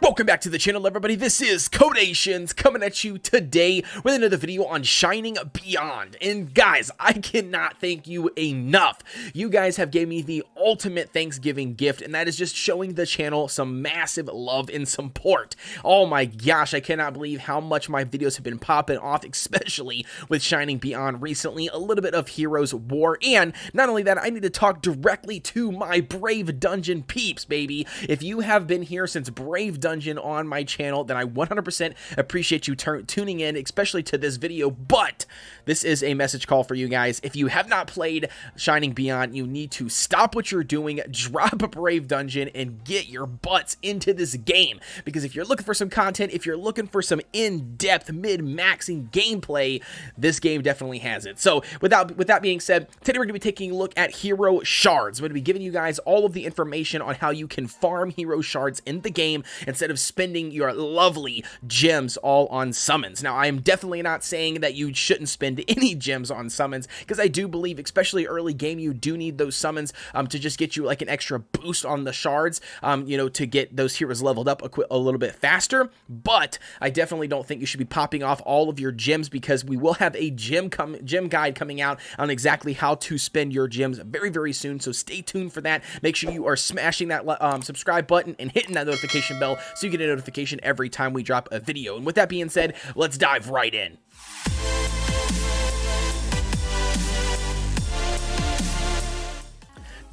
Welcome back to the channel, everybody. This is Kodeations coming at you today with another video on Shining Beyond. And guys, I cannot thank you enough. You guys have gave me the ultimate Thanksgiving gift, and that is just showing the channel some massive love and support. Oh my gosh, I cannot believe how much my videos have been popping off, especially with Shining Beyond recently, a little bit of Heroes War, and not only that, I need to talk directly to my Brave Dungeon peeps, baby. If you have been here since Brave Dungeon on my channel, then I 100% appreciate you tuning in, especially to this video. But this is a message call for you guys. If you have not played Shining Beyond, you need to stop what you're doing, drop a Brave Dungeon, and get your butts into this game. Because if you're looking for some content, if you're looking for some in-depth, mid-maxing gameplay, this game definitely has it. So with that being said, today we're going to be taking a look at Hero Shards. I'm going to be giving you guys all of the information on how you can farm Hero Shards in the game instead of spending your lovely gems all on summons. Now, I am definitely not saying that you shouldn't spend any gems on summons, because I do believe, especially early game, you do need those summons to just get you like an extra boost on the shards, you know, to get those heroes leveled up a little bit faster. But I definitely don't think you should be popping off all of your gems, because we will have a gem guide coming out on exactly how to spend your gems very, very soon. So stay tuned for that. Make sure you are smashing that subscribe button and hitting that notification bell so you get a notification every time we drop a video. And with that being said, let's dive right in.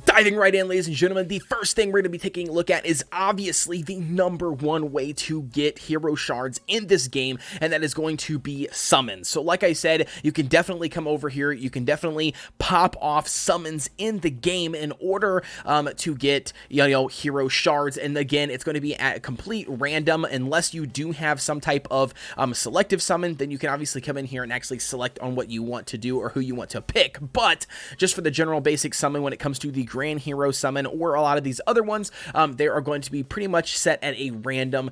Diving right in, ladies and gentlemen, the first thing we're going to be taking a look at is obviously the #1 way to get Hero Shards in this game, and that is going to be summons. So like I said, you can definitely come over here, you can definitely pop off summons in the game in order to get, you know, Hero Shards. And again, it's going to be at complete random unless you do have some type of selective summon. Then you can obviously come in here and actually select on what you want to do or who you want to pick. But just for the general basic summon, when it comes to the Grand Hero summon or a lot of these other ones, they are going to be pretty much set at a random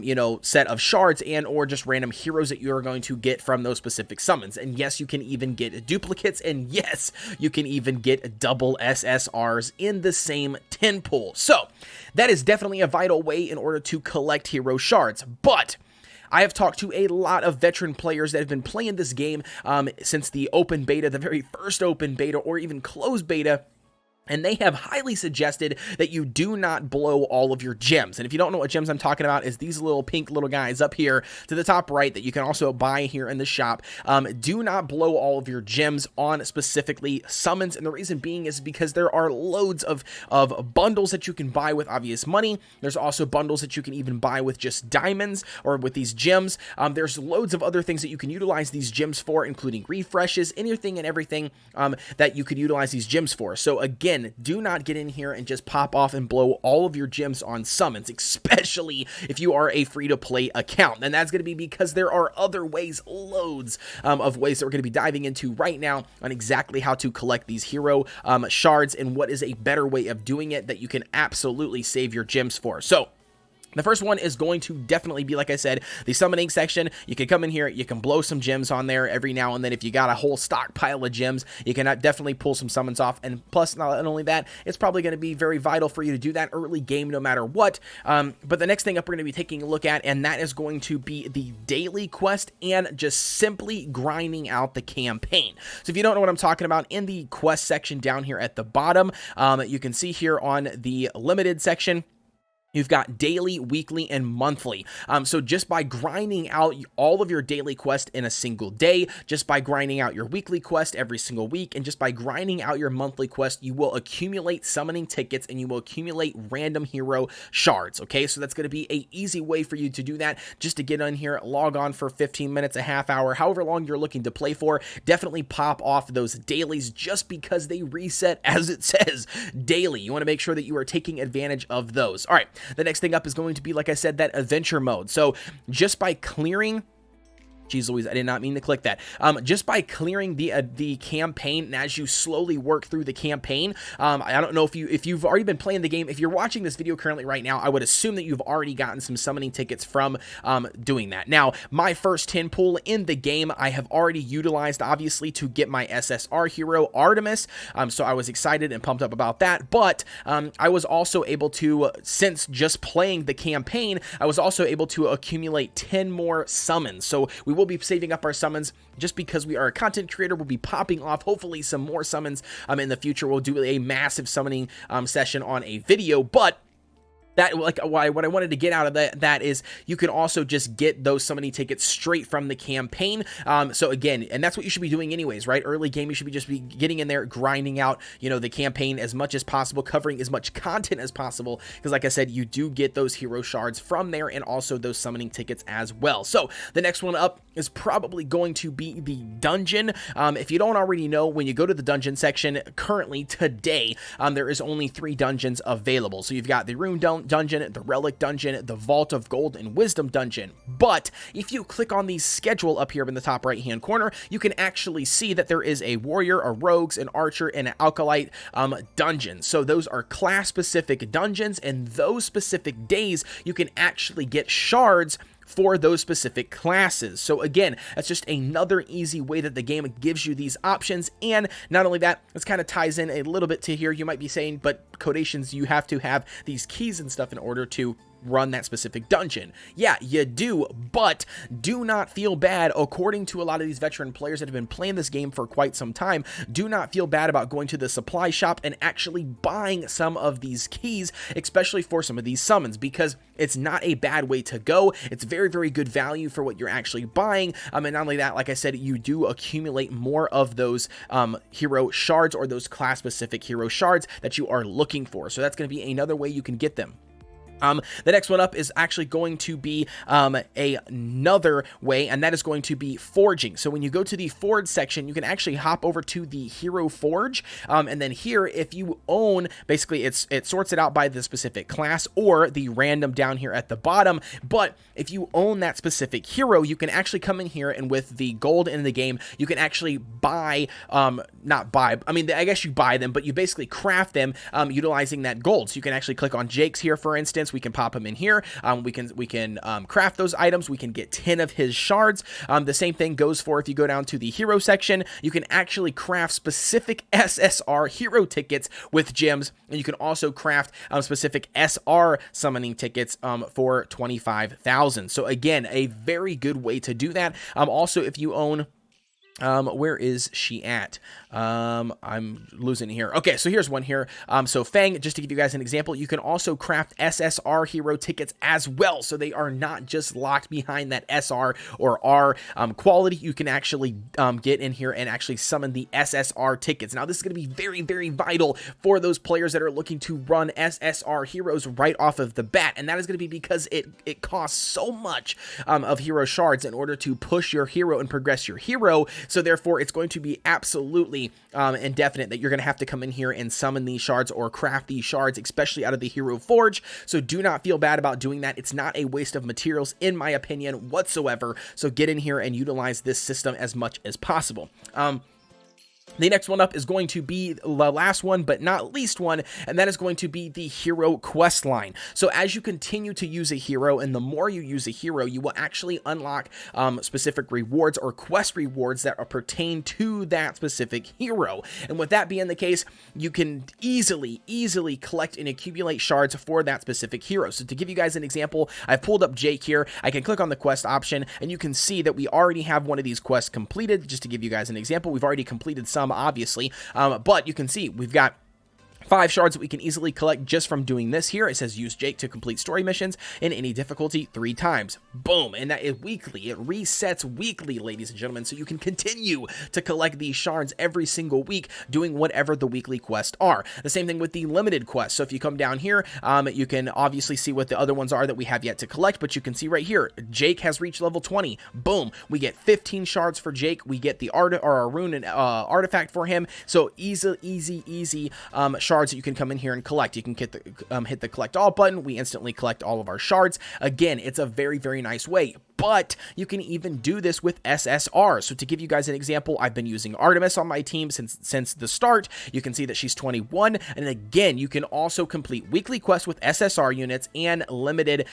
you know, set of shards and or just random heroes that you are going to get from those specific summons. And yes, you can even get duplicates, and yes, you can even get double SSRs in the same 10 pool. So that is definitely a vital way in order to collect Hero Shards. But I have talked to a lot of veteran players that have been playing this game since the open beta, the very first open beta, or even closed beta, and they have highly suggested that you do not blow all of your gems. And if you don't know what gems I'm talking about, is these little pink little guys up here to the top right that you can also buy here in the shop. Do not blow all of your gems on specifically summons. And the reason being is because there are loads of bundles that you can buy with obvious money. There's also bundles that you can even buy with just diamonds or with these gems. There's loads of other things that you can utilize these gems for, including refreshes, anything and everything that you could utilize these gems for. So again, do not get in here and just pop off and blow all of your gems on summons, especially if you are a free-to-play account. And that's going to be because there are other ways, loads of ways that we're going to be diving into right now on exactly how to collect these Hero Shards and what is a better way of doing it that you can absolutely save your gems for. So the first one is going to definitely be, like I said, the summoning section. You can come in here, you can blow some gems on there every now and then. If you got a whole stockpile of gems, you can definitely pull some summons off. And plus, not only that, it's probably going to be very vital for you to do that early game no matter what. But the next thing up we're going to be taking a look at, and that is going to be the daily quest and just simply grinding out the campaign. So if you don't know what I'm talking about, in the quest section down here at the bottom, you can see here on the limited section, you've got daily, weekly, and monthly. So just by grinding out all of your daily quest in a single day, just by grinding out your weekly quest every single week, and just by grinding out your monthly quest, you will accumulate summoning tickets and you will accumulate random Hero Shards. Okay, so that's going to be an easy way for you to do that. Just to get on here, log on for 15 minutes, a half hour, however long you're looking to play for. Definitely pop off those dailies just because they reset, as it says, daily. You want to make sure that you are taking advantage of those. All right. The next thing up is going to be, like I said, that adventure mode. So just by clearing Jeez Louise, I did not mean to click that. Just by clearing the campaign, and as you slowly work through the campaign, I don't know if you've already been playing the game. If you're watching this video currently right now, I would assume that you've already gotten some summoning tickets from doing that. Now, my first 10 pool in the game, I have already utilized, obviously, to get my SSR hero, Artemis. So I was excited and pumped up about that. But I was also able to, since just playing the campaign, I was also able to accumulate 10 more summons. So we will be saving up our summons just because we are a content creator. We'll be popping off hopefully some more summons in the future. We'll do a massive summoning session on a video, but that, like, what I wanted to get out of that is you can also just get those summoning tickets straight from the campaign. So again, and that's what you should be doing anyways, right? Early game, you should be getting in there, grinding out, the campaign as much as possible, covering as much content as possible, because like I said, you do get those hero shards from there and also those summoning tickets as well. So the next one up is probably going to be the dungeon. If you don't already know, when you go to the dungeon section currently today, there is only 3 dungeons available. So you've got the room dungeon, the relic dungeon, the vault of gold and wisdom dungeon. But if you click on the schedule up here in the top right hand corner, you can actually see that there is a warrior, a rogues, an archer, and an alkalite dungeon. So those are class specific dungeons, and those specific days you can actually get shards for those specific classes. So again, that's just another easy way that the game gives you these options. And not only that, this kind of ties in a little bit to here. You might be saying, but Kodeations, you have to have these keys and stuff in order to run that specific dungeon. Yeah, you do, but do not feel bad. According to a lot of these veteran players that have been playing this game for quite some time, do not feel bad about going to the supply shop and actually buying some of these keys, especially for some of these summons, because it's not a bad way to go. It's very, very good value for what you're actually buying. And not only that, like I said, you do accumulate more of those hero shards, or those class specific hero shards that you are looking for. So that's going to be another way you can get them. The next one up is actually going to be another way, and that is going to be forging. So when you go to the forge section, you can actually hop over to the hero forge, and then here, if you own, basically it sorts it out by the specific class or the random down here at the bottom. But if you own that specific hero, you can actually come in here, and with the gold in the game, you can actually buy, not buy, I mean, I guess you buy them, but you basically craft them utilizing that gold. So you can actually click on Jake's here, for instance. We can pop him in here. We can craft those items. We can get 10 of his shards. The same thing goes for if you go down to the hero section. You can actually craft specific SSR hero tickets with gems, and you can also craft specific SR summoning tickets for 25,000. So again, a very good way to do that. Also, if you own, where is she at? I'm losing it here. Okay, so here's one here. So Fang, just to give you guys an example, you can also craft SSR hero tickets as well. So they are not just locked behind that SR or R quality. You can actually get in here and actually summon the SSR tickets. Now, this is going to be very, very vital for those players that are looking to run SSR heroes right off of the bat. And that is going to be because it costs so much of hero shards in order to push your hero and progress your hero. So therefore, it's going to be absolutely indefinite that you're going to have to come in here and summon these shards or craft these shards, especially out of the hero forge. So do not feel bad about doing that. It's not a waste of materials, in my opinion, whatsoever. So get in here and utilize this system as much as possible. The next one up is going to be the last one, but not least one, and that is going to be the hero quest line. So as you continue to use a hero, and the more you use a hero, you will actually unlock specific rewards or quest rewards that pertain to that specific hero. And with that being the case, you can easily collect and accumulate shards for that specific hero. So to give you guys an example, I've pulled up Jake here. I can click on the quest option, and you can see that we already have one of these quests completed. Just to give you guys an example, we've already completed some, obviously, but you can see we've got 5 shards that we can easily collect just from doing this here. It says use Jake to complete story missions in any difficulty 3 times. Boom. And that is weekly. It resets weekly, ladies and gentlemen. So you can continue to collect these shards every single week doing whatever the weekly quests are. The same thing with the limited quests. So if you come down here, you can obviously see what the other ones are that we have yet to collect, but you can see right here, Jake has reached level 20. Boom. We get 15 shards for Jake. We get the art or a rune and artifact for him. So easy shards that you can come in here and collect. You can hit the collect all button. We instantly collect all of our shards. Again, it's a very, very nice way. but you can even do this with SSR. So to give you guys an example, I've been using Artemis on my team since the start. You can see that she's 21, and again, you can also complete weekly quests with SSR units and limited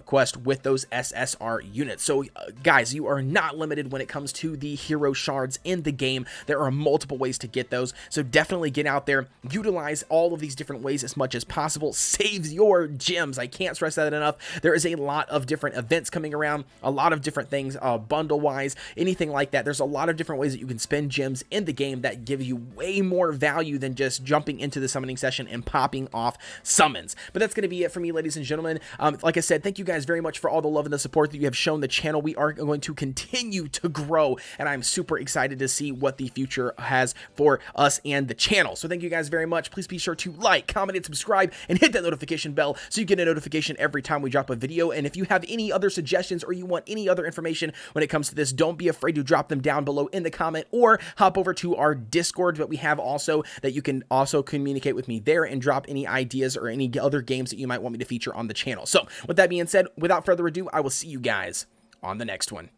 quest with those SSR units. So guys, you are not limited when it comes to the hero shards in the game. There are multiple ways to get those, so definitely get out there, utilize all of these different ways as much as possible. Saves your gems. I can't stress that enough. There is a lot of different events coming around, a lot of different things, bundle wise, anything like that. There's a lot of different ways that you can spend gems in the game that give you way more value than just jumping into the summoning session and popping off summons. But that's going to be it for me, ladies and gentlemen. Like I said, thank you guys very much for all the love and the support that you have shown the channel. We are going to continue to grow, and I'm super excited to see what the future has for us and the channel. So thank you guys very much. Please be sure to like, comment, and subscribe, and hit that notification bell so you get a notification every time we drop a video. And if you have any other suggestions or you want any other information when it comes to this, don't be afraid to drop them down below in the comment or hop over to our Discord that we have also, that you can also communicate with me there and drop any ideas or any other games that you might want me to feature on the channel. So with that being said, without further ado, I will see you guys on the next one.